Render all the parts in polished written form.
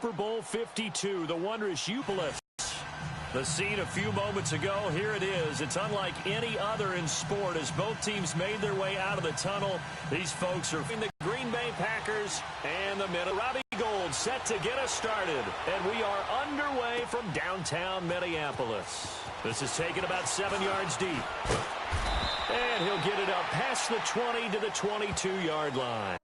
Super Bowl 52, the wondrous Eucalyptus. The scene a few moments ago, here it is. It's unlike any other in sport as both teams made their way out of the tunnel. These folks are in the Green Bay Packers and the Robbie Gould set to get us started. And we are underway from downtown Minneapolis. This is taken about 7 yards deep. And he'll get it up past the 20 to the 22-yard line.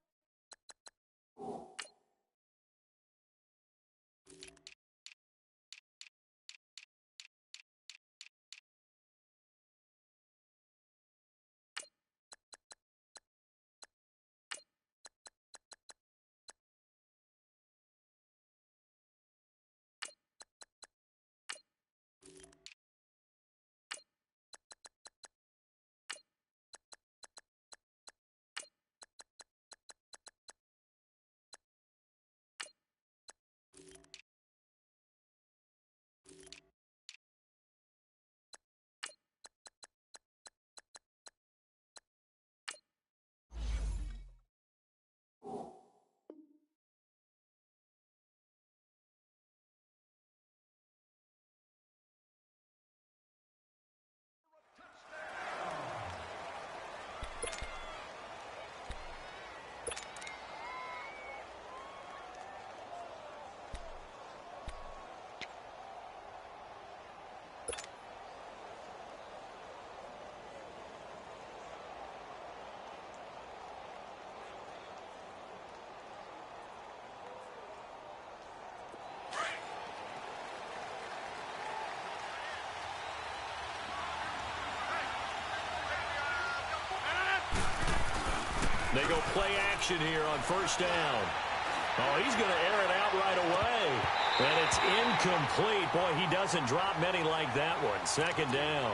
They go play action here on first down. Oh, he's going to air it out right away. And it's incomplete. Boy, he doesn't drop many like that one. Second down.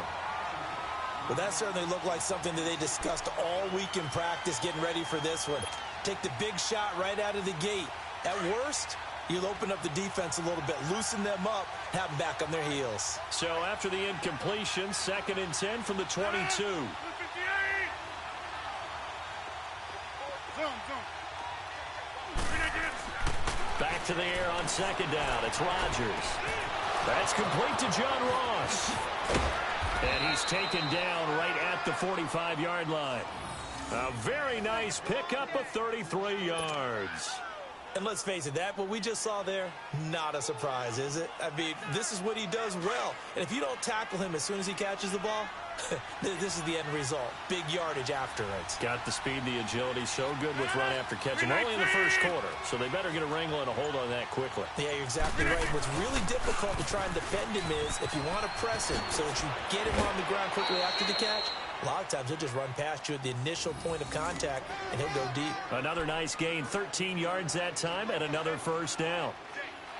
Well, that certainly looked like something that they discussed all week in practice getting ready for this one. Take the big shot right out of the gate. At worst, you'll open up the defense a little bit, loosen them up, have them back on their heels. So after the incompletion, 2nd and 10 from the 22. Back to the air on 2nd down. It's Rodgers. That's complete to John Ross. And he's taken down right at the 45-yard line. A very nice pickup of 33 yards. And let's face it, that what we just saw there, not a surprise, is it? I mean, this is what he does well. And if you don't tackle him as soon as he catches the ball, this is the end result. Big yardage afterwards. Got the speed, the agility, so good with run after catching. Only in the first quarter, so they better get a wrangle and a hold on that quickly. Yeah, you're exactly right. What's really difficult to try and defend him is if you want to press him so that you get him on the ground quickly after the catch, a lot of times he'll just run past you at the initial point of contact, and he'll go deep. Another nice gain, 13 yards that time, and another first down.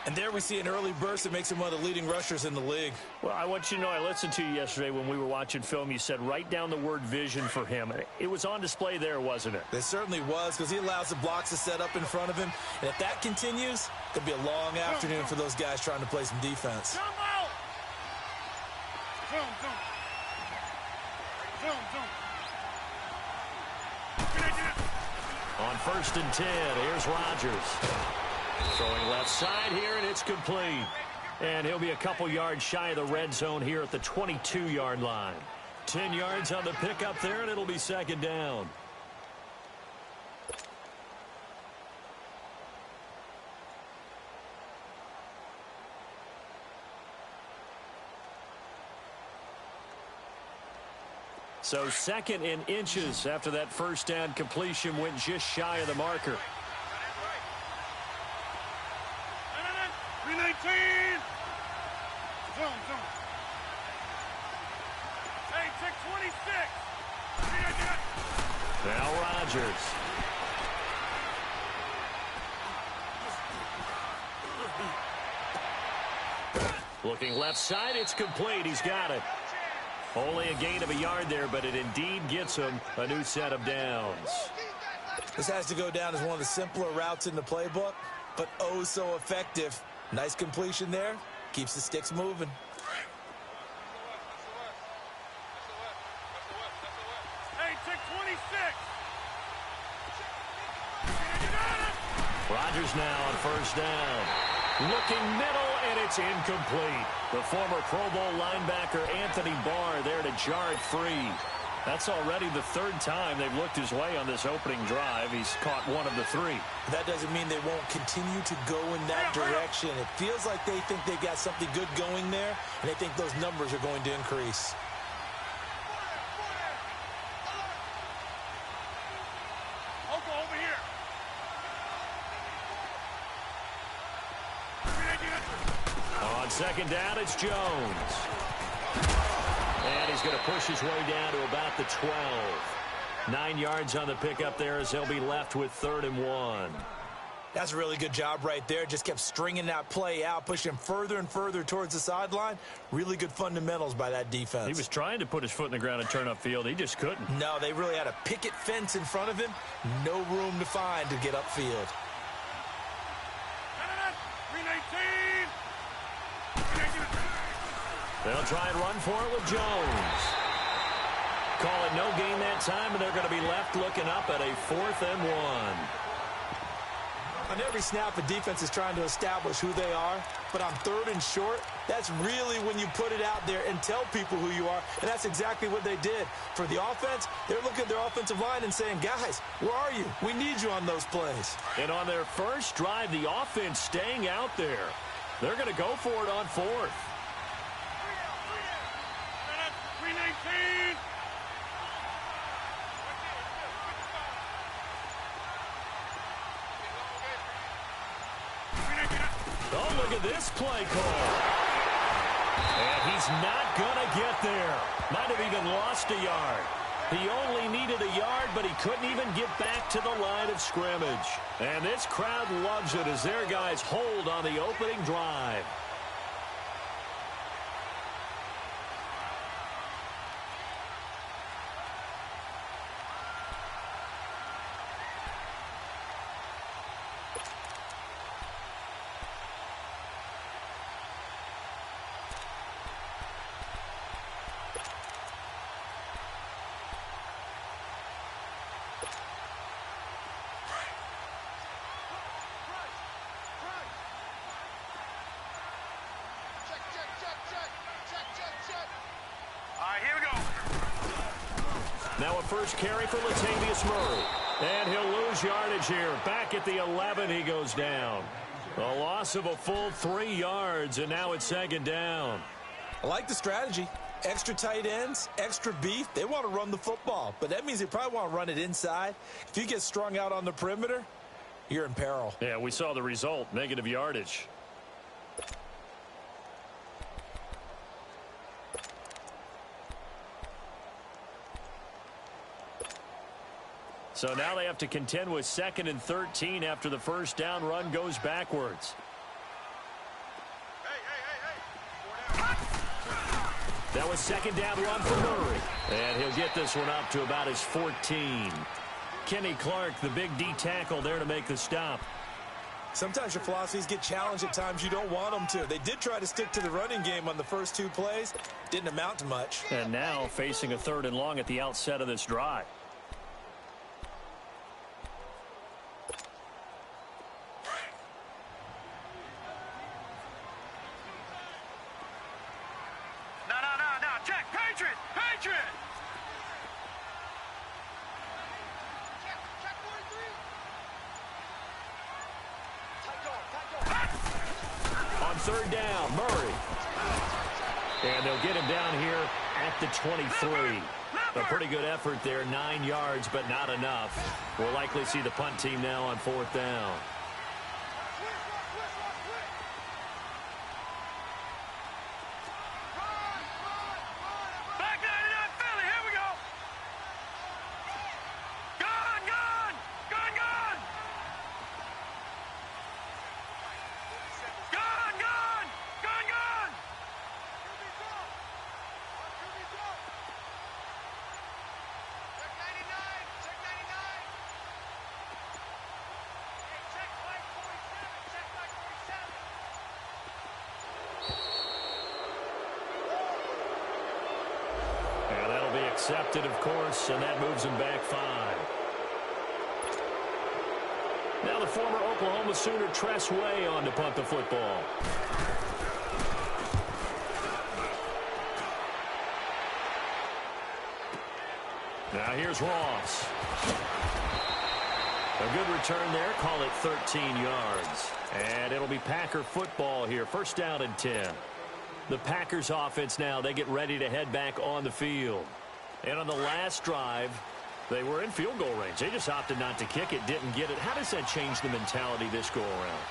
And there we see an early burst that makes him one of the leading rushers in the league. Well, I want you to know, I listened to you yesterday when we were watching film. You said write down the word vision for him. It was on display there, wasn't it? It certainly was, because he allows the blocks to set up in front of him. And if that continues, it could be a long afternoon for those guys trying to play some defense. On 1st and 10, here's Rodgers. Throwing left side here, and it's complete. And he'll be a couple yards shy of the red zone here at the 22-yard line. 10 yards on the pickup there, and it'll be 2nd down. So 2nd and inches after that first down completion went just shy of the marker. 319. Zone. Hey, check 26. Now Rodgers. Looking left side, it's complete. He's got it. Only a gain of a yard there, but it indeed gets him a new set of downs. This has to go down as one of the simpler routes in the playbook, but oh so effective. Nice completion there. Keeps the sticks moving. Hey, check 26. Rodgers now on first down. Looking middle, and it's incomplete. The former Pro Bowl linebacker Anthony Barr there to jar it free. That's already the third time they've looked his way on this opening drive. He's caught one of the three. That doesn't mean they won't continue to go in that direction. It feels like they think they've got something good going there, and they think those numbers are going to increase. I'll go over here. On second down, it's Jones. And he's going to push his way down to about the 12. 9 yards on the pickup there as they'll be left with 3rd and 1. That's a really good job right there. Just kept stringing that play out, pushing him further and further towards the sideline. Really good fundamentals by that defense. He was trying to put his foot in the ground and turn upfield. He just couldn't. No, they really had a picket fence in front of him. No room to find to get upfield. 319. They'll try and run for it with Jones. Call it no gain that time, and they're going to be left looking up at a 4th and 1. On every snap, the defense is trying to establish who they are, but on 3rd and short, that's really when you put it out there and tell people who you are, and that's exactly what they did. For the offense, they're looking at their offensive line and saying, guys, where are you? We need you on those plays. And on their first drive, the offense staying out there. They're going to go for it on 4th. 319. Oh, look at this play call. And he's not going to get there. Might have even lost a yard. He only needed a yard, but he couldn't even get back to the line of scrimmage. And this crowd loves it as their guys hold on the opening drive. Here we go. Now a first carry for Latavius Murray. And he'll lose yardage here. Back at the 11, he goes down. A loss of a full 3 yards, and now it's 2nd down. I like the strategy. Extra tight ends, extra beef. They want to run the football, but that means they probably want to run it inside. If you get strung out on the perimeter, you're in peril. Yeah, we saw the result, negative yardage. So now they have to contend with 2nd and 13 after the first down run goes backwards. That was 2nd down run for Murray. And he'll get this one up to about his 14. Kenny Clark, the big D tackle there to make the stop. Sometimes your philosophies get challenged at times you don't want them to. They did try to stick to the running game on the first 2 plays. Didn't amount to much. And now facing a 3rd and long at the outset of this drive. Check, Patriot! Patriot! Check 43. On 3rd down, Murray. And they'll get him down here at the 23. A pretty good effort there, 9 yards, but not enough. We'll likely see the punt team now on 4th down. Accepted, of course, and that moves him back 5. Now the former Oklahoma Sooner Tress Way on to punt the football. Now here's Ross. A good return there. Call it 13 yards. And it'll be Packer football here. First down and 10. The Packers offense now, they get ready to head back on the field. And on the last drive, they were in field goal range. They just opted not to kick it, didn't get it. How does that change the mentality this go around?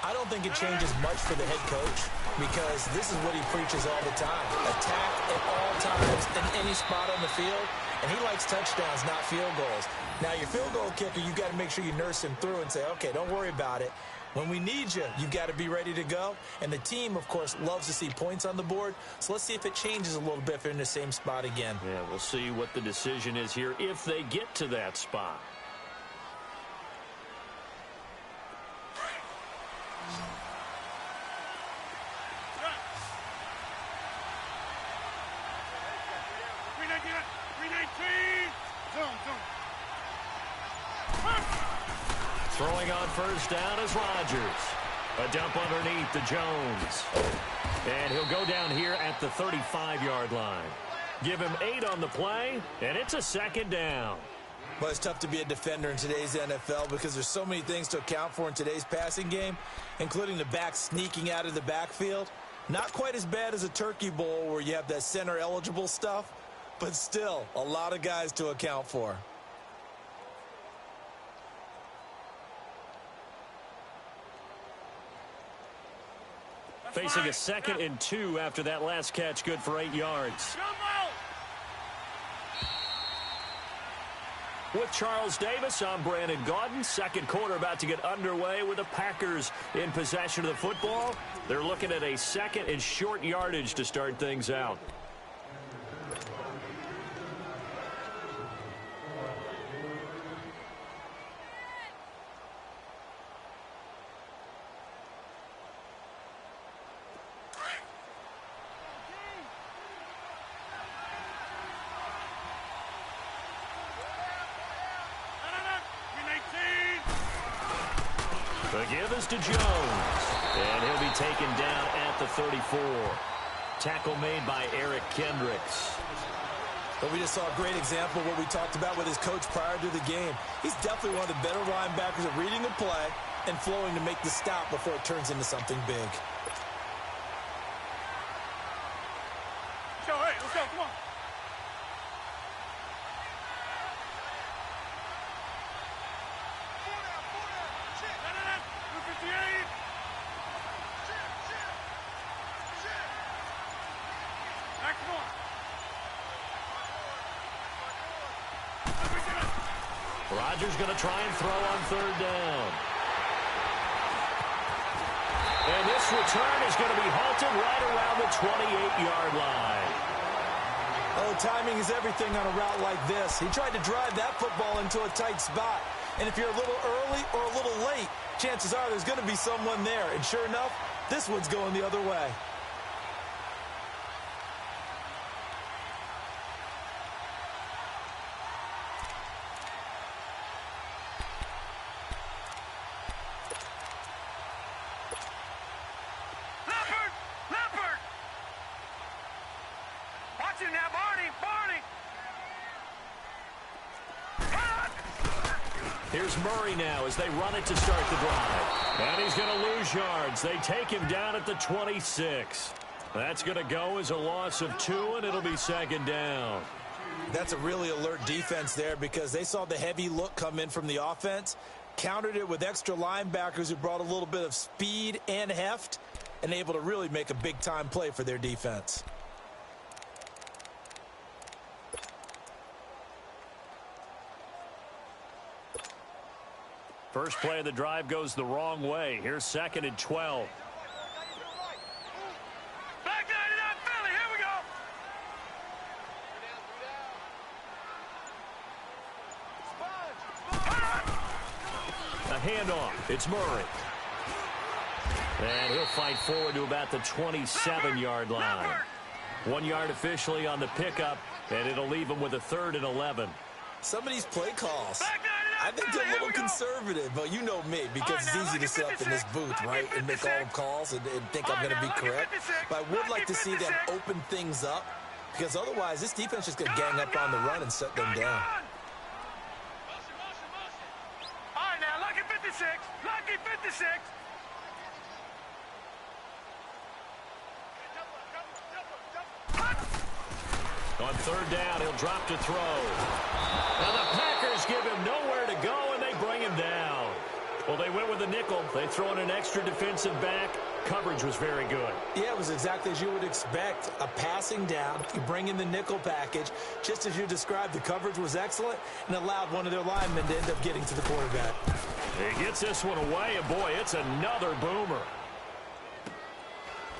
I don't think it changes much for the head coach because this is what he preaches all the time. Attack at all times in any spot on the field. And he likes touchdowns, not field goals. Now, your field goal kicker, you've got to make sure you nurse him through and say, okay, don't worry about it. When we need you, you've got to be ready to go. And the team, of course, loves to see points on the board. So let's see if it changes a little bit if they're in the same spot again. Yeah, we'll see what the decision is here if they get to that spot. Throwing on first down is Rodgers. A dump underneath to Jones. And he'll go down here at the 35-yard line. Give him 8 on the play, and it's a second down. Well, it's tough to be a defender in today's NFL because there's so many things to account for in today's passing game, including the back sneaking out of the backfield. Not quite as bad as a turkey bowl where you have that center-eligible stuff, but still a lot of guys to account for. Facing a 2nd and 2 after that last catch, good for 8 yards. With Charles Davis, I'm Brandon Gaudin. Second quarter about to get underway with the Packers in possession of the football. They're looking at a 2nd and short yardage to start things out. The give is to Jones, and he'll be taken down at the 34. Tackle made by Eric Kendricks. But we just saw a great example of what we talked about with his coach prior to the game. He's definitely one of the better linebackers at reading the play and flowing to make the stop before it turns into something big. Hey, let's go, come on. Rodgers going to try and throw on third down. And this return is going to be halted right around the 28-yard line. Oh, timing is everything on a route like this. He tried to drive that football into a tight spot. And if you're a little early or a little late, chances are there's going to be someone there. And sure enough, this one's going the other way. Here's Murray now as they run it to start the drive. And he's going to lose yards. They take him down at the 26. That's going to go as a loss of 2, and it'll be second down. That's a really alert defense there because they saw the heavy look come in from the offense, countered it with extra linebackers who brought a little bit of speed and heft, and able to really make a big-time play for their defense. First play of the drive goes the wrong way. Here's 2nd and 12. Back 99 Philly, here we go. A handoff. It's Murray. And he'll fight forward to about the 27-yard line. 1 yard officially on the pickup, and it'll leave him with a 3rd and 11. Some of these play calls. Back 99. I think they're a little conservative, but you know me, because it's easy to sit up in this booth, right, and make all the calls and think I'm going to be correct. But I would like to see them open things up, because otherwise this defense is going to gang up on the run and shut them down. All right, now, lucky 56. Lucky 56. On third down, he'll drop to throw. And the Packers give him nowhere to go, and they bring him down. Well, they went with a nickel. They throw in an extra defensive back. Coverage was very good. Yeah, it was exactly as you would expect. A passing down. You bring in the nickel package. Just as you described, the coverage was excellent and allowed one of their linemen to end up getting to the quarterback. He gets this one away, and boy, it's another boomer.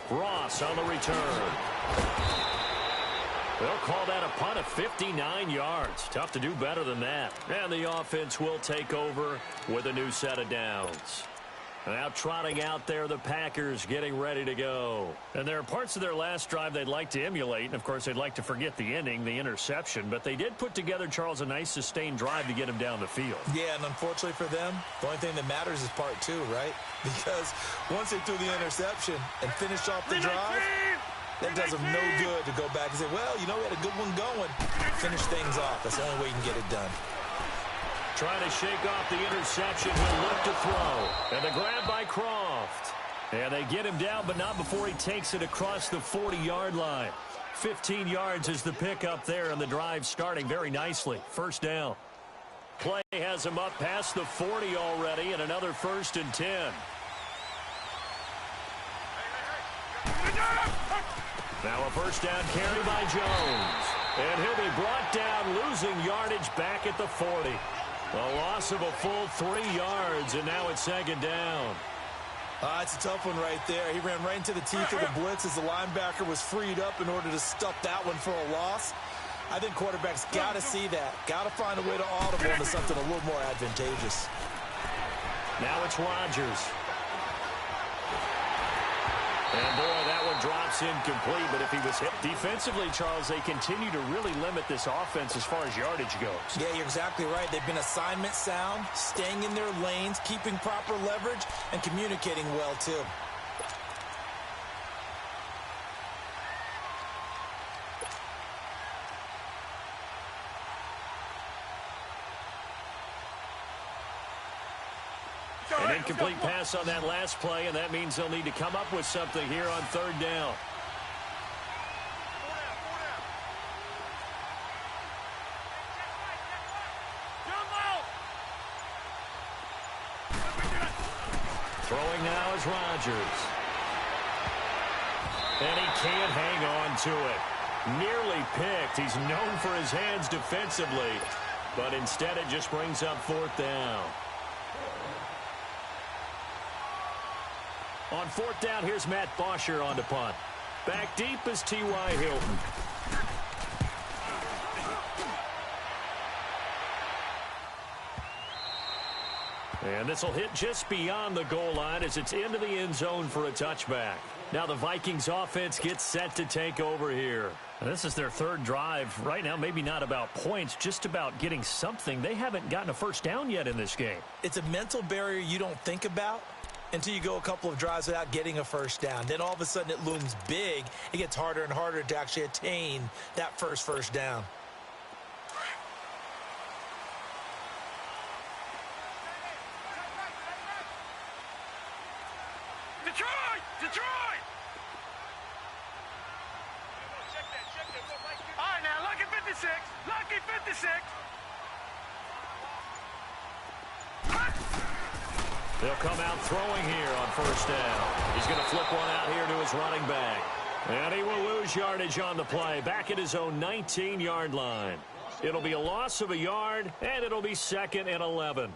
Ross on the return. They'll call that a punt of 59 yards. Tough to do better than that. And the offense will take over with a new set of downs. Now trotting out there, the Packers getting ready to go. And there are parts of their last drive they'd like to emulate. And, of course, they'd like to forget the ending, the interception. But they did put together, Charles, a nice sustained drive to get him down the field. Yeah, and unfortunately for them, the only thing that matters is part two, right? Because once they threw the interception and finished off the drive, that does them no good to go back and say, well, you know, we had a good one going. Finish things off. That's the only way you can get it done. Trying to shake off the interception. He'll look to throw. And the grab by Croft. And they get him down, but not before he takes it across the 40-yard line. 15 yards is the pickup there, and the drive starting very nicely. First down. Play has him up past the 40 already, and another 1st and 10. Now a first down carry by Jones. And he'll be brought down, losing yardage back at the 40. A loss of a full 3 yards, and now it's 2nd down. It's a tough one right there. He ran right into the teeth of the blitz as the linebacker was freed up in order to stuff that one for a loss. I think quarterbacks got to see that. Got to find a way to audible into something a little more advantageous. Now it's Rodgers. And, boy, that one drops incomplete, but if he was hit defensively, Charles, they continue to really limit this offense as far as yardage goes. Yeah, you're exactly right. They've been assignment sound, staying in their lanes, keeping proper leverage, and communicating well, too. An incomplete pass on that last play, and that means they'll need to come up with something here on 3rd down. Throwing now is Rodgers. And he can't hang on to it. Nearly picked. He's known for his hands defensively, but instead it just brings up 4th down. On 4th down, here's Matt Bosher on the punt. Back deep is T.Y. Hilton. And this will hit just beyond the goal line as it's into the end zone for a touchback. Now the Vikings offense gets set to take over here. And this is their 3rd drive. Right now, maybe not about points, just about getting something. They haven't gotten a first down yet in this game. It's a mental barrier you don't think about until you go a couple of drives without getting a first down. Then all of a sudden it looms big. It gets harder and harder to actually attain that first down. Detroit! Detroit! All right, now, lucky 56. Lucky 56. They'll come out throwing here on 1st down. He's going to flip one out here to his running back. And he will lose yardage on the play, back at his own 19-yard line. It'll be a loss of a yard, and it'll be 2nd and 11.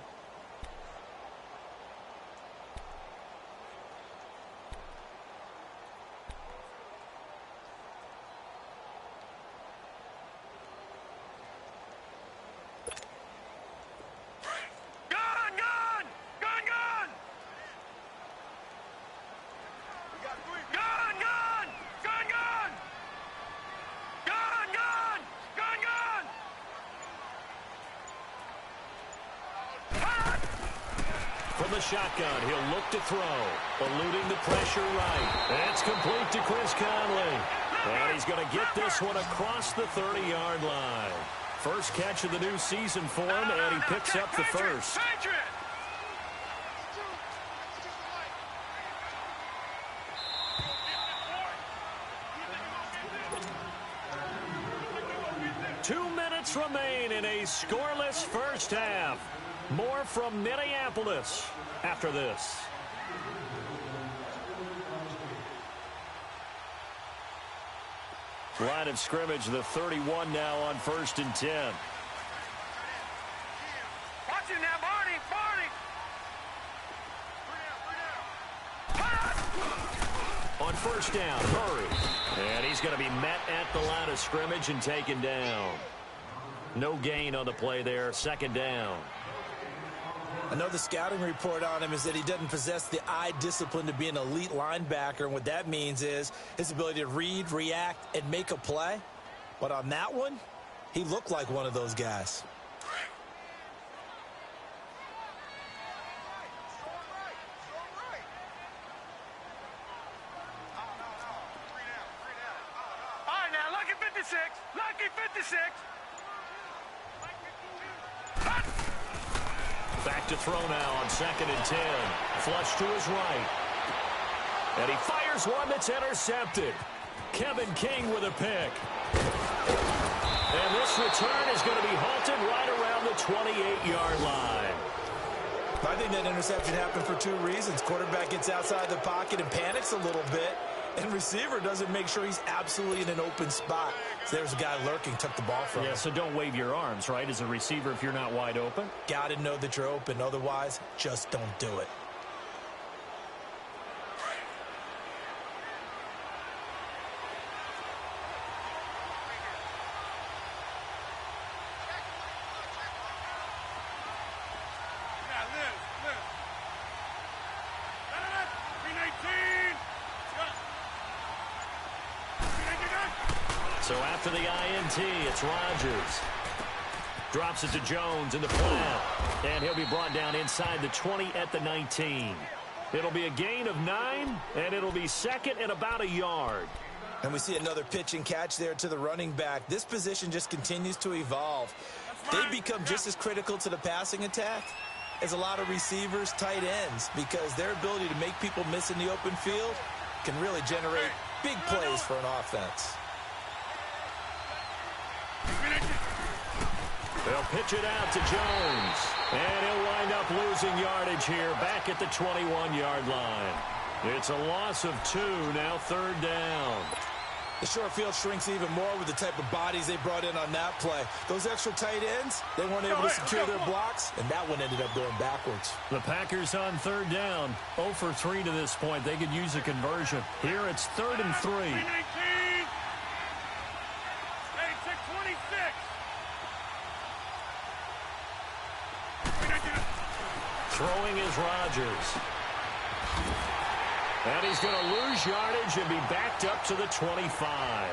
the shotgun. He'll look to throw. Eluding the pressure right. It's complete to Chris Conley. And he's going to get this one across the 30-yard line. First catch of the new season for him, and he picks up the first. 2 minutes remain in a scoreless first half. More from Minneapolis after this. Line of scrimmage, the 31 now on 1st and 10. Watch it now, Barney! On first down, hurry. And he's going to be met at the line of scrimmage and taken down. No gain on the play there, 2nd down. I know the scouting report on him is that he doesn't possess the eye discipline to be an elite linebacker, and what that means is his ability to read, react, and make a play. But on that one, he looked like one of those guys. All right, now, lucky 56. Lucky 56. Back to throw now on 2nd and 10. Flush to his right. And he fires one that's intercepted. Kevin King with a pick. And this return is going to be halted right around the 28-yard line. I think that interception happened for 2 reasons. Quarterback gets outside the pocket and panics a little bit, and receiver doesn't make sure he's absolutely in an open spot. So there's a guy lurking, took the ball from him. Yeah, so don't wave your arms, right, as a receiver if you're not wide open. Got to know that you're open. Otherwise, just don't do it. So after the INT, it's Rodgers. Drops it to Jones in the flat. And he'll be brought down inside the 20 at the 19. It'll be a gain of 9, and it'll be 2nd and about a yard. And we see another pitch and catch there to the running back. This position just continues to evolve. They become just as critical to the passing attack as a lot of receivers, tight ends, because their ability to make people miss in the open field can really generate big plays for an offense. They'll pitch it out to Jones. And he'll wind up losing yardage here back at the 21-yard line. It's a loss of 2, now 3rd down. The short field shrinks even more with the type of bodies they brought in on that play. Those extra tight ends, they weren't able to secure their blocks, and that one ended up going backwards. The Packers on 3rd down, 0 for 3 to this point. They could use a conversion. Here it's 3rd and 3. Throwing is Rodgers. And he's going to lose yardage and be backed up to the 25.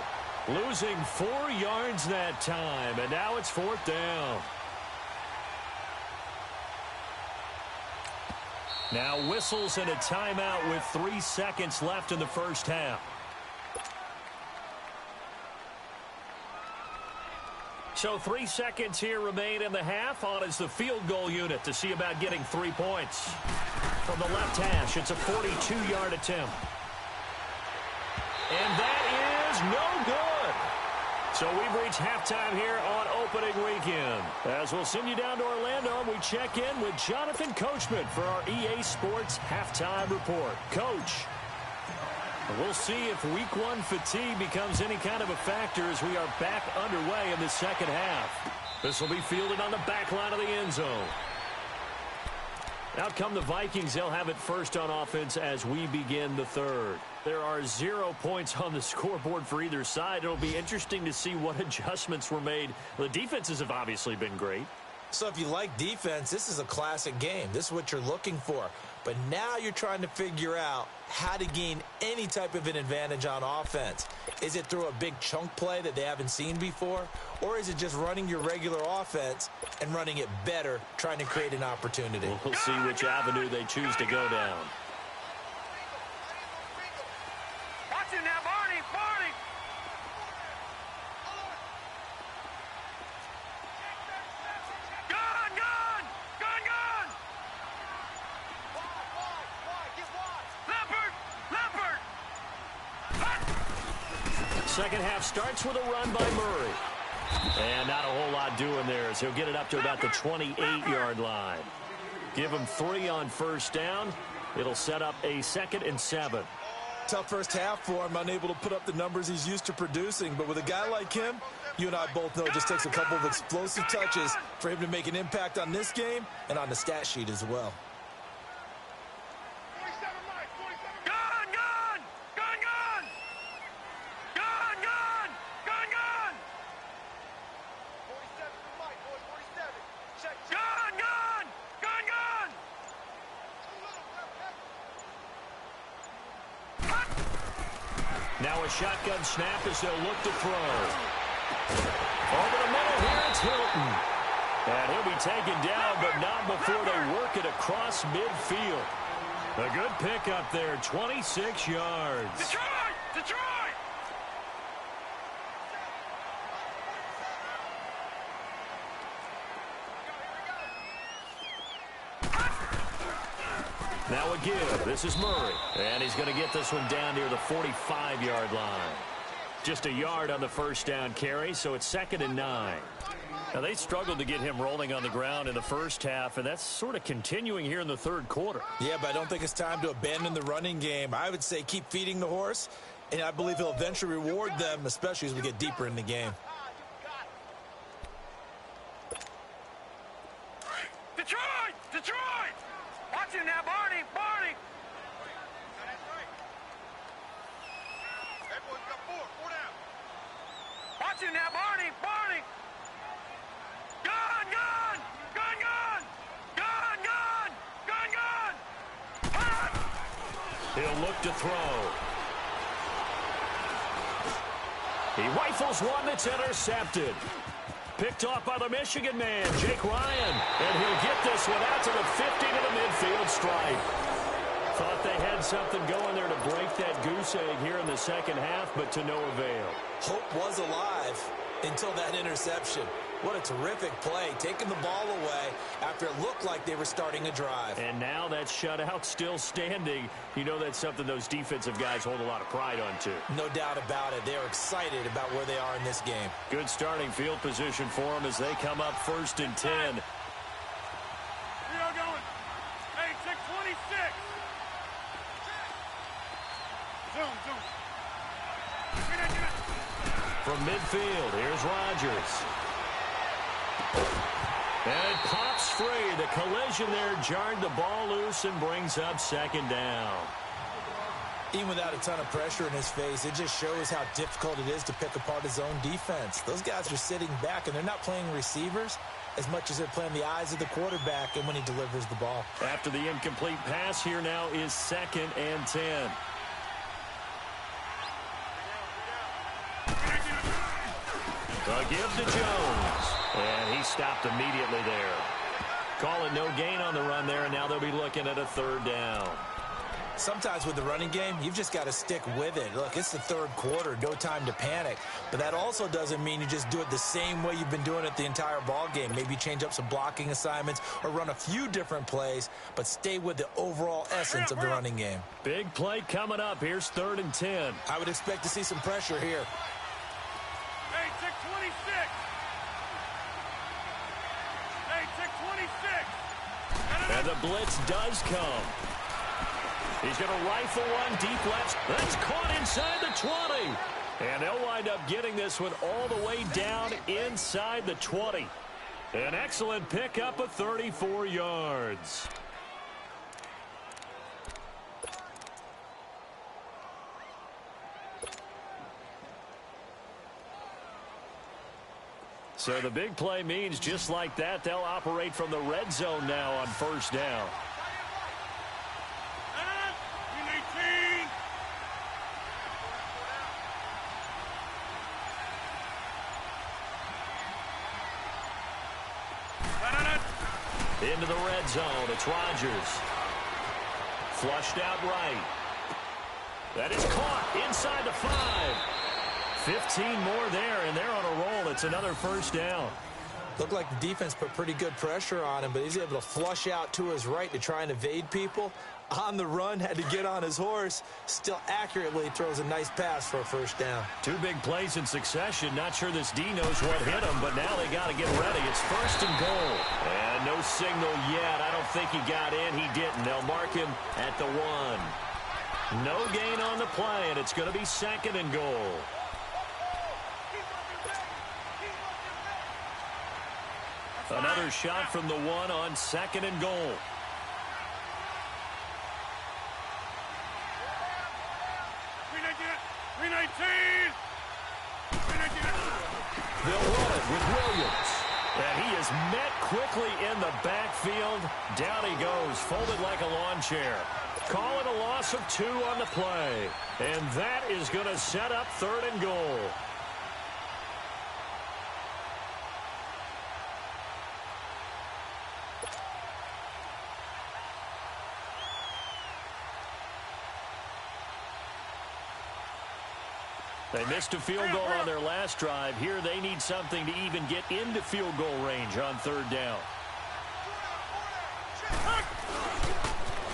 Losing 4 yards that time, and now it's 4th down. Now whistles and a timeout with 3 seconds left in the first half. So 3 seconds here remain in the half. On is the field goal unit to see about getting 3 points. From the left hash, it's a 42-yard attempt. And that is no good. So we've reached halftime here on opening weekend. As we'll send you down to Orlando, we check in with Jonathan Coachman for our EA Sports Halftime Report. Coach, we'll see if Week 1 fatigue becomes any kind of a factor as we are back underway in the second half. This will be fielded on the back line of the end zone. Out come the Vikings. They'll have it first on offense as we begin the third. There are 0 points on the scoreboard for either side. It'll be interesting to see what adjustments were made. The defenses have obviously been great. So if you like defense, this is a classic game. This is what you're looking for. But now you're trying to figure out how to gain any type of an advantage on offense. Is it through a big chunk play that they haven't seen before? Or is it just running your regular offense and running it better, trying to create an opportunity? We'll see which avenue they choose to go down. Watch it now, Barney, Barney. Gun, gun, gun, gun. Leopard, leopard. Second half starts with a run by Murray. And not a whole lot doing there as he'll get it up to about the 28-yard line. Give him 3 on first down. It'll set up a 2nd and 7. Tough first half for him, unable to put up the numbers he's used to producing. But with a guy like him, you and I both know it just takes a couple of explosive touches for him to make an impact on this game and on the stat sheet as well. Gun, gun, gun, gun. Gun, gun, gun, gun. 47 for Mike, boys, 47. Check. Gun, gun, gun, gun. Now a shotgun snap as they'll look to throw. Over the middle here, it's Hilton. And he'll be taken down, but not before they work it across midfield. A good pickup there, 26 yards. Detroit, Detroit. Now a give. This is Murray. And he's going to get this one down near the 45-yard line. Just a yard on the first down carry, so it's 2nd and 9. Now, they struggled to get him rolling on the ground in the first half, and that's sort of continuing here in the third quarter. Yeah, but I don't think it's time to abandon the running game. I would say keep feeding the horse, and I believe he'll eventually reward them, especially as we get deeper in the game. Detroit, Detroit. Watch him now, Barney, Barney. Everyone's got 4 down. Watch him now, Barney, Barney. Gun, gun, gun, gun. Gun, gun, gun, gun. Hot. He'll look to throw. He rifles one that's intercepted. Picked off by the Michigan man, Jake Ryan. And he'll get this one out to the 50 to the midfield stripe. Thought they had something going there to break that goose egg here in the second half, but to no avail. Hope was alive until that interception. What a terrific play, taking the ball away after it looked like they were starting a drive. And now that shutout still standing. You know that's something those defensive guys hold a lot of pride on, too. No doubt about it. They are excited about where they are in this game. Good starting field position for them as they come up 1st and 10. We are going. Hey, 626. Zoom, zoom. Get it, get it. From midfield, here's Rodgers. And it pops free. The collision there jarred the ball loose and brings up 2nd down. Even without a ton of pressure in his face, it just shows how difficult it is to pick apart his own defense. Those guys are sitting back, and they're not playing receivers as much as they're playing the eyes of the quarterback and when he delivers the ball. After the incomplete pass, here now is 2nd and 10. The give to Jones. And he stopped immediately there. Calling no gain on the run there, and now they'll be looking at a 3rd down. Sometimes with the running game, you've just got to stick with it. Look, it's the third quarter, no time to panic. But that also doesn't mean you just do it the same way you've been doing it the entire ball game. Maybe change up some blocking assignments or run a few different plays, but stay with the overall essence of the running game. Big play coming up. Here's 3rd and 10. I would expect to see some pressure here. Hey, 626. Hey, 626. And the blitz does come. He's going to rifle one deep left. That's caught inside the 20. And they'll wind up getting this one all the way down inside the 20. An excellent pickup of 34 yards. So the big play means just like that, they'll operate from the red zone now on first down. Into the red zone, it's Rodgers. Flushed out right. That is caught inside the 5. 15 more there, and they're on a roll. It's another first down. Looked like the defense put pretty good pressure on him, but he's able to flush out to his right to try and evade people. On the run, had to get on his horse. Still accurately throws a nice pass for a first down. 2 big plays in succession. Not sure this D knows what hit him, but now they got to get ready. It's first and goal. And no signal yet. I don't think he got in. He didn't. They'll mark him at the 1. No gain on the play, and it's going to be second and goal. Another shot from the 1 on second and goal. They'll run it with Williams. And he is met quickly in the backfield. Down he goes, folded like a lawn chair. Call it a loss of 2 on the play. And that is going to set up third and goal. They missed a field goal on their last drive. Here they need something to even get into field goal range on third down.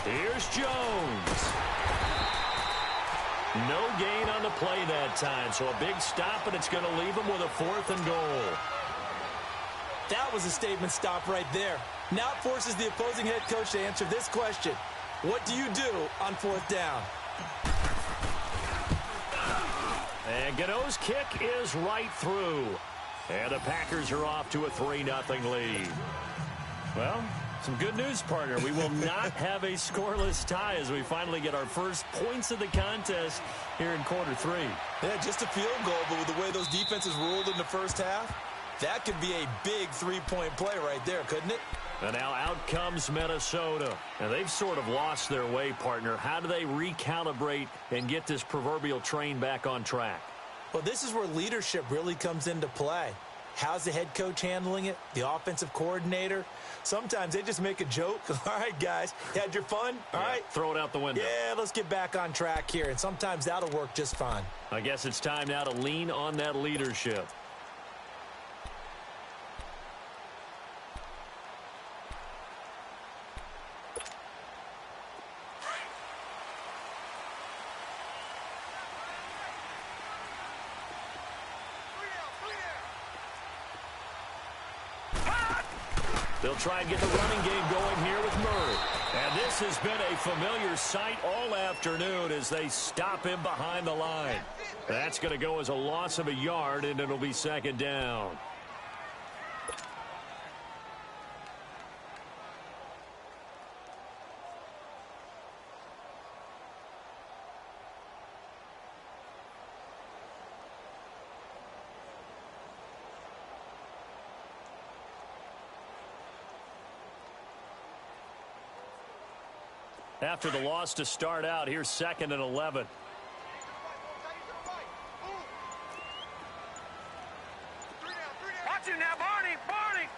Here's Jones. No gain on the play that time, so a big stop, and it's going to leave them with a 4th and goal. That was a statement stop right there. Now it forces the opposing head coach to answer this question. What do you do on 4th down? And Gano's kick is right through. And the Packers are off to a 3-0 lead. Well, some good news, partner. We will not have a scoreless tie as we finally get our first points of the contest here in quarter 3. Yeah, just a field goal, but with the way those defenses ruled in the first half, that could be a big 3-point play right there, couldn't it? And now out comes Minnesota. And they've sort of lost their way, partner. How do they recalibrate and get this proverbial train back on track? Well, this is where leadership really comes into play. How's the head coach handling it? The offensive coordinator? Sometimes they just make a joke. All right, guys, had your fun? All right. Throw it out the window. Yeah, let's get back on track here. And sometimes that'll work just fine. I guess it's time now to lean on that leadership. They'll try and get the running game going here with Murray. And this has been a familiar sight all afternoon as they stop him behind the line. That's going to go as a loss of a yard, and it'll be second down. After the loss to start out, here's 2nd and 11. Watch him now, Barney, Barney.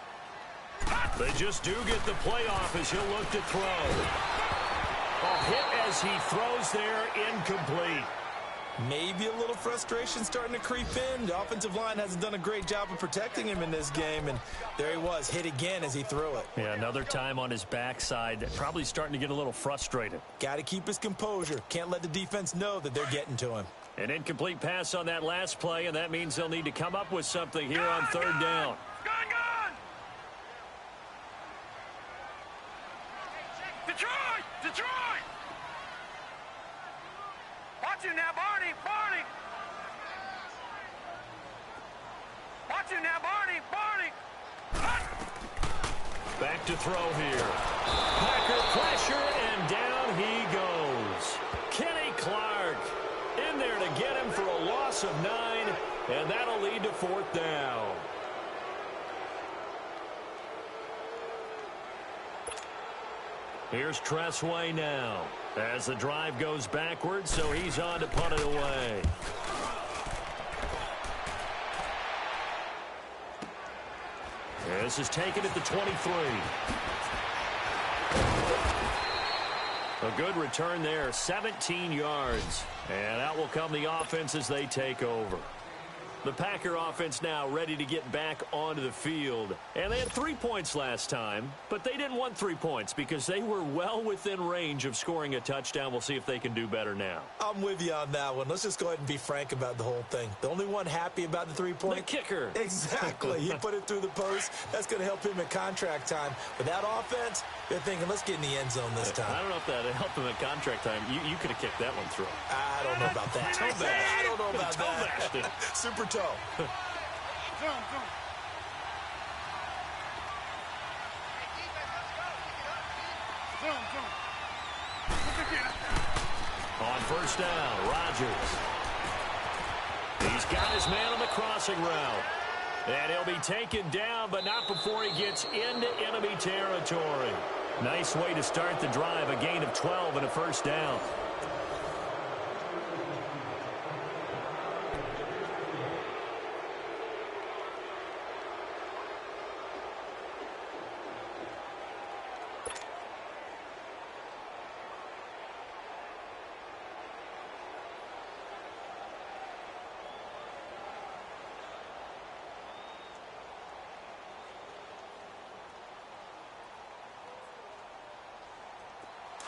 They just do get the playoff as he'll look to throw. A hit as he throws there, incomplete. Maybe a little frustration starting to creep in. The offensive line hasn't done a great job of protecting him in this game, and there he was, hit again as he threw it. Yeah, another time on his backside, probably starting to get a little frustrated. Got to keep his composure. Can't let the defense know that they're getting to him. An incomplete pass on that last play, and that means they'll need to come up with something here on third down. Gone! Detroit! Detroit! Watch him now, Barney, Barney! Watch him now, Barney, Barney! Back to throw here. Packer pressure, and down he goes. Kenny Clark in there to get him for a loss of 9, and that'll lead to 4th down. Here's Tressway now as the drive goes backwards, so he's on to punt it away. This is taken at the 23. A good return there, 17 yards. And out will come the offense as they take over. The Packer offense now ready to get back onto the field. And they had 3 points last time, but they didn't want 3 points because they were well within range of scoring a touchdown. We'll see if they can do better now. I'm with you on that one. Let's just go ahead and be frank about the whole thing. The only one happy about the 3-point? The kicker. Exactly. He put it through the post. That's going to help him at contract time. But that offense, they're thinking, let's get in the end zone this time. I don't know if that helped him at contract time. You could have kicked that one through. I don't know about that. I don't know about that. Super toe. On first down, Rodgers. He's got his man on the crossing route. And he'll be taken down, but not before he gets into enemy territory. Nice way to start the drive, a gain of 12 and a first down.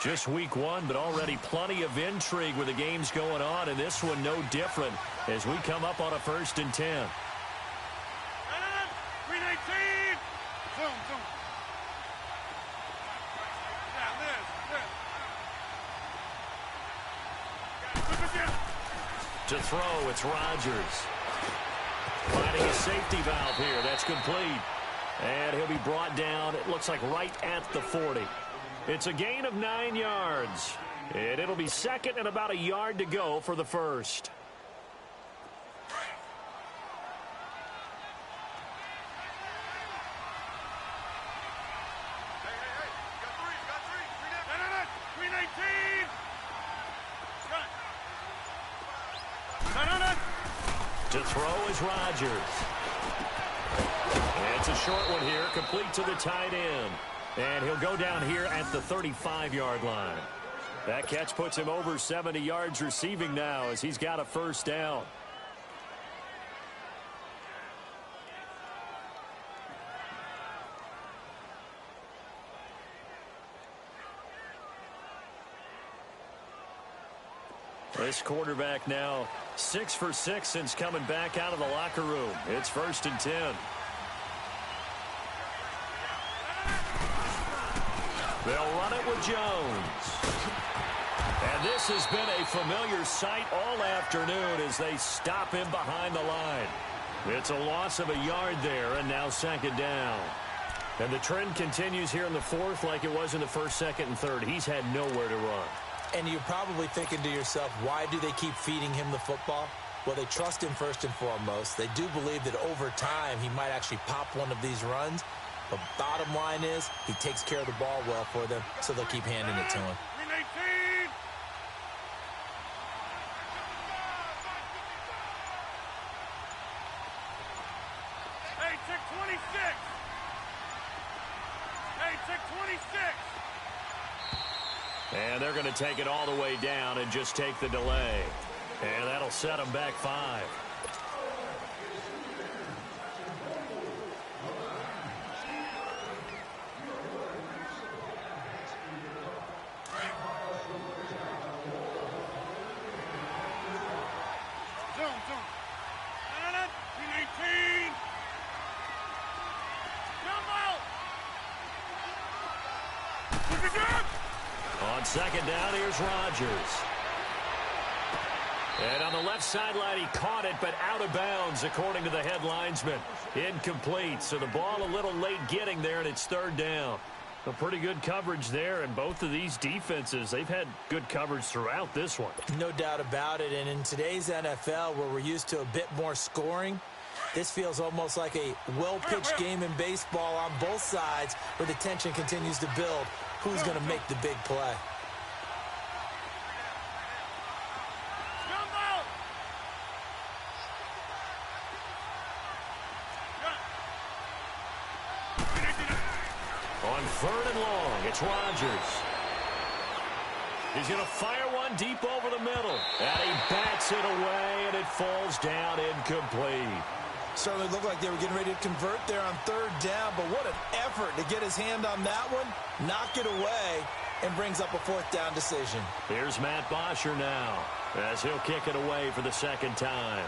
Just week one, but already plenty of intrigue with the games going on, and this one no different as we come up on a 1st and 10. To throw, it's Rodgers. Finding a safety valve here. That's complete. And he'll be brought down, it looks like right at the 40. It's a gain of 9 yards. And it'll be second and about a yard to go for the first. To throw is Rodgers. And it's a short one here, complete to the tight end. And he'll go down here at the 35-yard line. That catch puts him over 70 yards receiving now as he's got a first down. This quarterback now 6 for 6 since coming back out of the locker room. It's 1st and 10. They'll run it with Jones. And this has been a familiar sight all afternoon as they stop him behind the line. It's a loss of a yard there, and now 2nd down. And the trend continues here in the 4th like it was in the 1st, 2nd, and 3rd. He's had nowhere to run. And you're probably thinking to yourself, why do they keep feeding him the football? Well, they trust him first and foremost. They do believe that over time he might actually pop one of these runs. But bottom line is he takes care of the ball well for them, so they'll keep handing it to him. Hey, check 26. Hey, check 26. And they're going to take it all the way down and just take the delay. And that'll set them back 5. On 2nd down, here's Rodgers. And on the left sideline, he caught it, but out of bounds, according to the head linesman. Incomplete, so the ball a little late getting there, and it's 3rd down. A pretty good coverage there, and both of these defenses, they've had good coverage throughout this one. No doubt about it, and in today's NFL, where we're used to a bit more scoring, this feels almost like a well-pitched game in baseball on both sides where the tension continues to build. who's going to make the big play. On 3rd and long, it's Rodgers. He's going to fire one deep over the middle. And he bats it away, and it falls down incomplete. Certainly looked like they were getting ready to convert there on 3rd down, but what an effort to get his hand on that one, knock it away, and brings up a 4th down decision. Here's Matt Bosher now, as he'll kick it away for the 2nd time.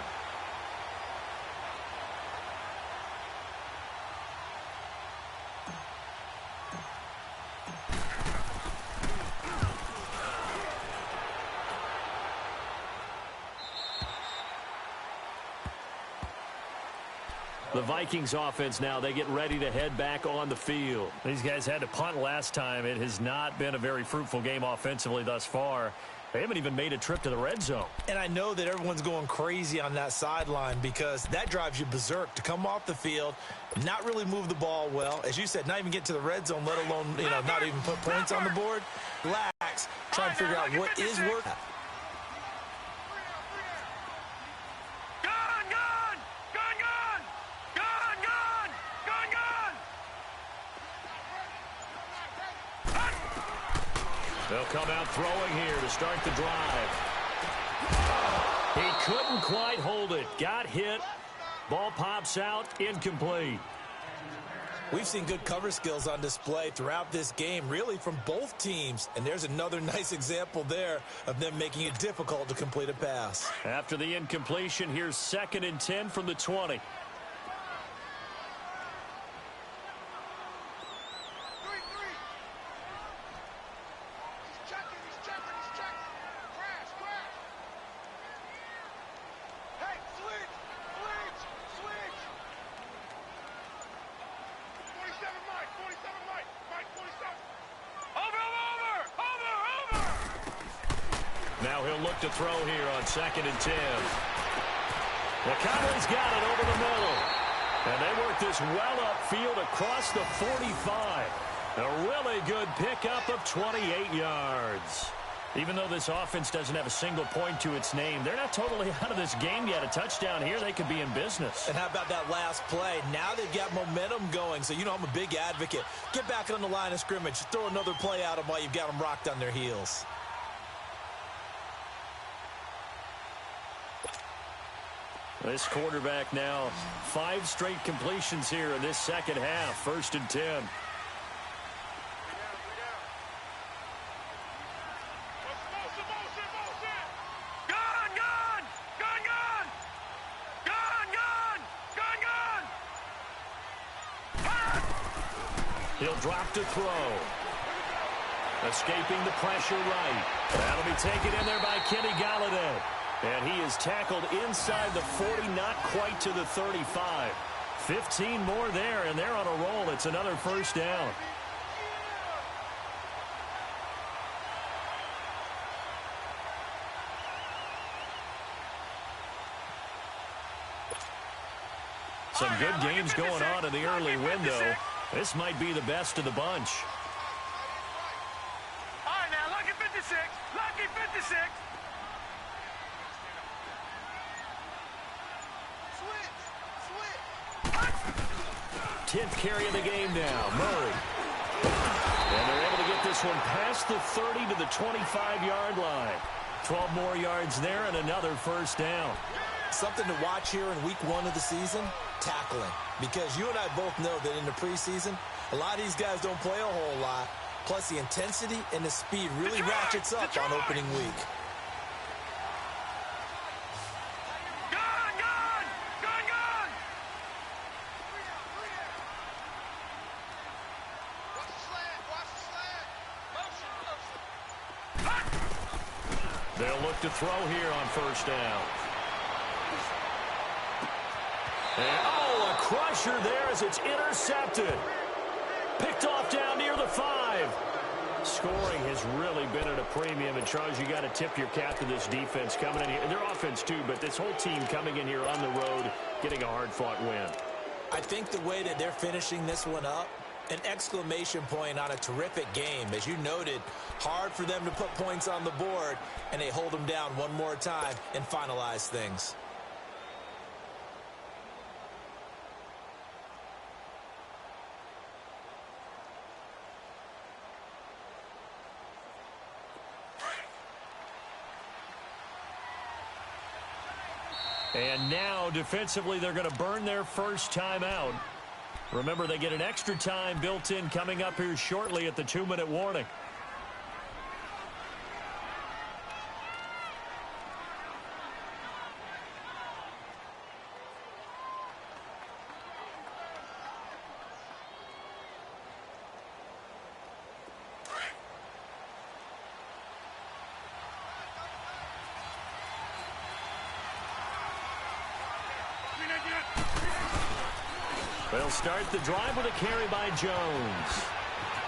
The Vikings offense now, they get ready to head back on the field. These guys had to punt last time. It has not been a very fruitful game offensively thus far. They haven't even made a trip to the red zone. And I know that everyone's going crazy on that sideline because that drives you berserk to come off the field, not really move the ball well. As you said, not even get to the red zone, let alone, not even put points on the board. Relax, try to figure out what is working. They'll come out throwing here to start the drive. He couldn't quite hold it. Got hit. Ball pops out. Incomplete. We've seen good cover skills on display throughout this game, really from both teams. And there's another nice example there of them making it difficult to complete a pass. After the incompletion, here's 2nd and 10 from the 20. Now he'll look to throw here on 2nd and 10. The Cowboys got it over the middle. And they work this well upfield across the 45. A really good pickup of 28 yards. Even though this offense doesn't have a single point to its name, they're not totally out of this game yet. A touchdown here, they could be in business. And how about that last play? Now they've got momentum going, so I'm a big advocate. Get back on the line of scrimmage. Throw another play at them while you've got them rocked on their heels. This quarterback now, 5 straight completions here in this second half. 1st and 10. He'll drop to throw. Escaping the pressure right. That'll be taken in there by Kenny Galladay. And he is tackled inside the 40, not quite to the 35. 15 more there, and they're on a roll. It's another 1st down. Some good games going on in the early window. This might be the best of the bunch. All right, now, lucky 56. Lucky 56. 10th carry of the game now, Murray. And they're able to get this one past the 30 to the 25-yard line. 12 more yards there and another 1st down. Something to watch here in week 1 of the season, tackling. Because you and I both know that in the preseason, a lot of these guys don't play a whole lot. Plus, the intensity and the speed really ratchets up on opening week. They'll look to throw here on 1st down. And, a crusher there as it's intercepted. Picked off down near the 5. Scoring has really been at a premium. And, Charles, you got to tip your cap to this defense coming in here. Their offense, too, but this whole team coming in here on the road, getting a hard-fought win. I think the way that they're finishing this one up An exclamation point on a terrific game. As you noted, hard for them to put points on the board, and they hold them down one more time and finalize things. And now, defensively, they're going to burn their first timeout. Remember, they get an extra time built in coming up here shortly at the 2-minute warning. They'll start the drive with a carry by Jones.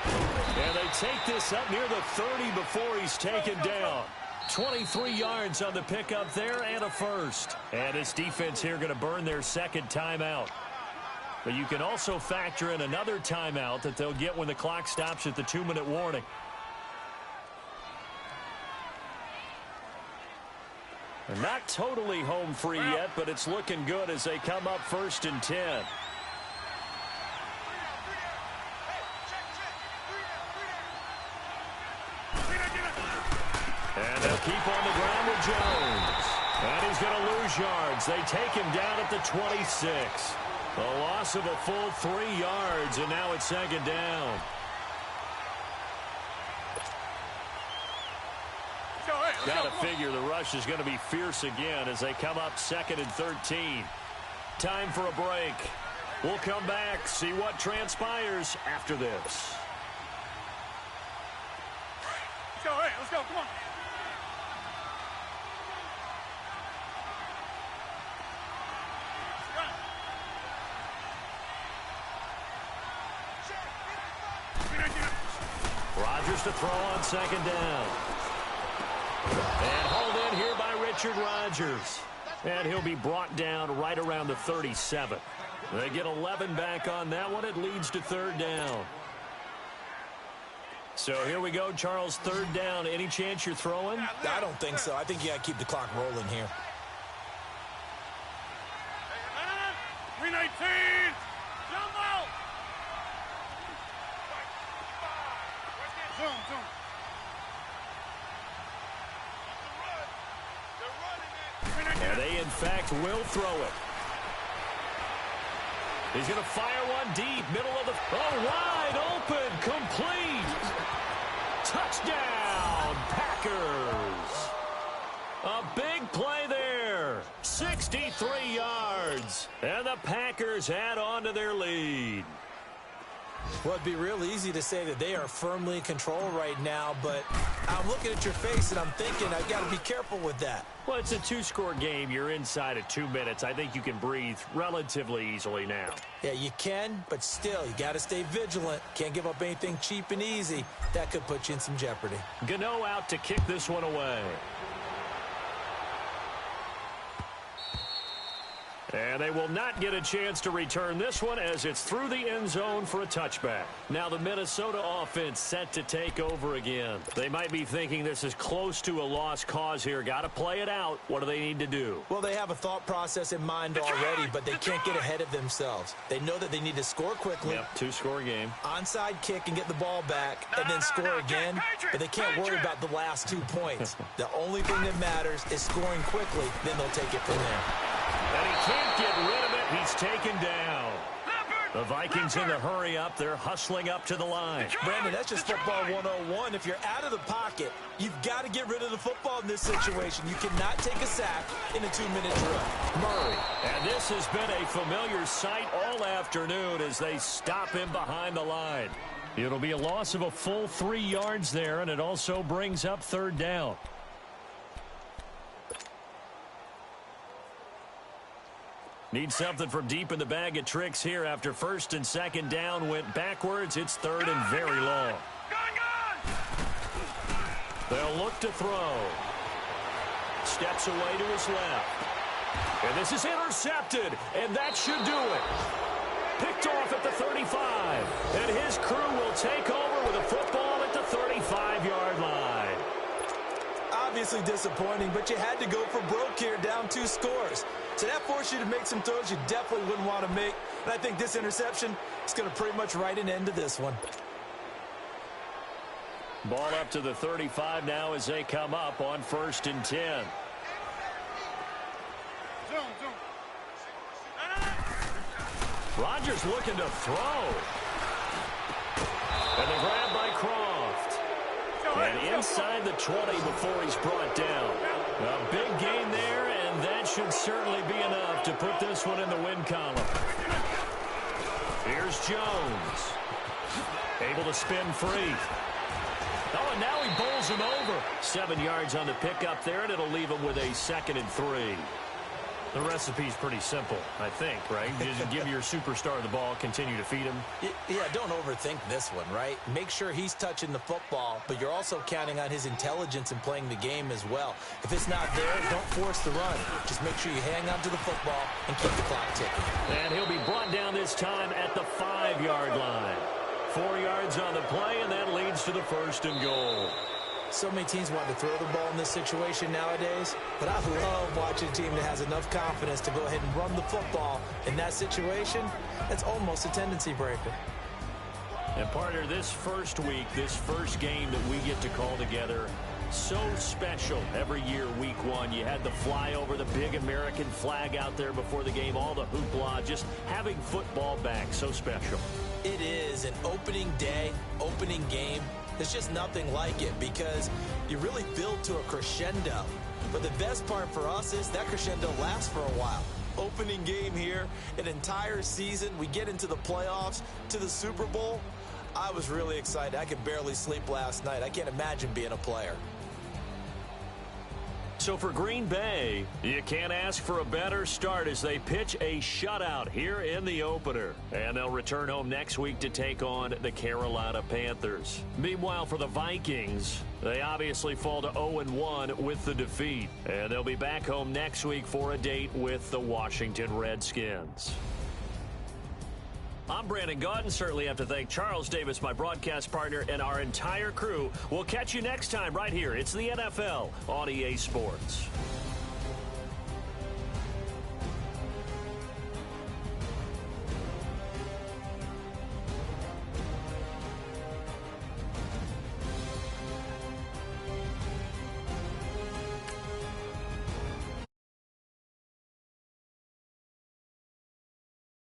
And they take this up near the 30 before he's taken down. 23 yards on the pickup there and a first. And this defense here going to burn their second timeout. But you can also factor in another timeout that they'll get when the clock stops at the 2-minute warning. They're not totally home free yet, but it's looking good as they come up 1st and 10. And they'll keep on the ground with Jones. And he's going to lose yards. They take him down at the 26. A loss of a full 3 yards, and now it's 2nd down. Got to figure the rush is going to be fierce again as they come up 2nd and 13. Time for a break. We'll come back, see what transpires after this. Let's go, come on. Rodgers to throw on 2nd down. And hauled in here by Richard Rodgers. And he'll be brought down right around the 37. They get 11 back on that one. It leads to 3rd down. So here we go, Charles, 3rd down. Any chance you're throwing? I don't think so. I think you got to keep the clock rolling here. 319. Jump out. Zoom. And they, in fact, will throw it. He's going to fire one deep, middle of the... Oh, wide open, complete. Touchdown, Packers. A big play there. 63 yards. And the Packers add on to their lead. Well, it'd be real easy to say that they are firmly in control right now, but I'm looking at your face and I'm thinking I've got to be careful with that. Well, it's a 2-score game. You're inside of 2 minutes. I think you can breathe relatively easily now. Yeah, you can, but still, you got to stay vigilant. Can't give up anything cheap and easy. That could put you in some jeopardy. Gano out to kick this one away. And they will not get a chance to return this one as it's through the end zone for a touchback. Now the Minnesota offense set to take over again. They might be thinking this is close to a lost cause here. Got to play it out. What do they need to do? Well, they have a thought process in mind already, but they can't get ahead of themselves. They know that they need to score quickly. Yep, 2-score game. Onside kick and get the ball back and then score again, but they can't worry about the last 2 points. The only thing that matters is scoring quickly, then they'll take it from there. And he can't get rid of it. He's taken down. The Vikings in the hurry up. They're hustling up to the line. Brandon, that's just football 101. If you're out of the pocket, you've got to get rid of the football in this situation. You cannot take a sack in a 2-minute drill. Murray. And this has been a familiar sight all afternoon as they stop him behind the line. It'll be a loss of a full 3 yards there, and it also brings up 3rd down. Need something from deep in the bag of tricks here after 1st and 2nd down went backwards. It's 3rd and very long. They'll look to throw. Steps away to his left. And this is intercepted, and that should do it. Picked off at the 35. And his crew will take over with a football at the 35-yard line. Obviously disappointing, but you had to go for broke here, down 2 scores. So that forced you to make some throws you definitely wouldn't want to make. And I think this interception is going to pretty much write an end to this one. Ball up to the 35 now as they come up on 1st and 10. Rodgers looking to throw. And the grab by Croft. And inside the 20 before he's brought down. A big gain there, and that should certainly be enough to put this one in the win column. Here's Jones. Able to spin free. Oh, and now he bowls him over. 7 yards on the pickup there, and it'll leave him with a 2nd and 3. The recipe's pretty simple, I think, right? Just give your superstar the ball, continue to feed him. Yeah, don't overthink this one, right? Make sure he's touching the football, but you're also counting on his intelligence in playing the game as well. If it's not there, don't force the run. Just make sure you hang on to the football and keep the clock ticking. And he'll be brought down this time at the 5-yard line. 4 yards on the play, and that leads to the 1st and goal. So many teams want to throw the ball in this situation nowadays, but I love watching a team that has enough confidence to go ahead and run the football. In that situation, that's almost a tendency breaker. And partner, this first week, this first game that we get to call together, so special every year, week 1. You had the flyover, the big American flag out there before the game, all the hoopla, just having football back, so special. It is an opening day, opening game. There's just nothing like it because you really build to a crescendo. But the best part for us is that crescendo lasts for a while. Opening game here, an entire season. We get into the playoffs, to the Super Bowl. I was really excited. I could barely sleep last night. I can't imagine being a player. So for Green Bay, you can't ask for a better start as they pitch a shutout here in the opener. And they'll return home next week to take on the Carolina Panthers. Meanwhile, for the Vikings, they obviously fall to 0-1 with the defeat. And they'll be back home next week for a date with the Washington Redskins. I'm Brandon Gaudin. Certainly have to thank Charles Davis, my broadcast partner, and our entire crew. We'll catch you next time right here. It's the NFL on EA Sports.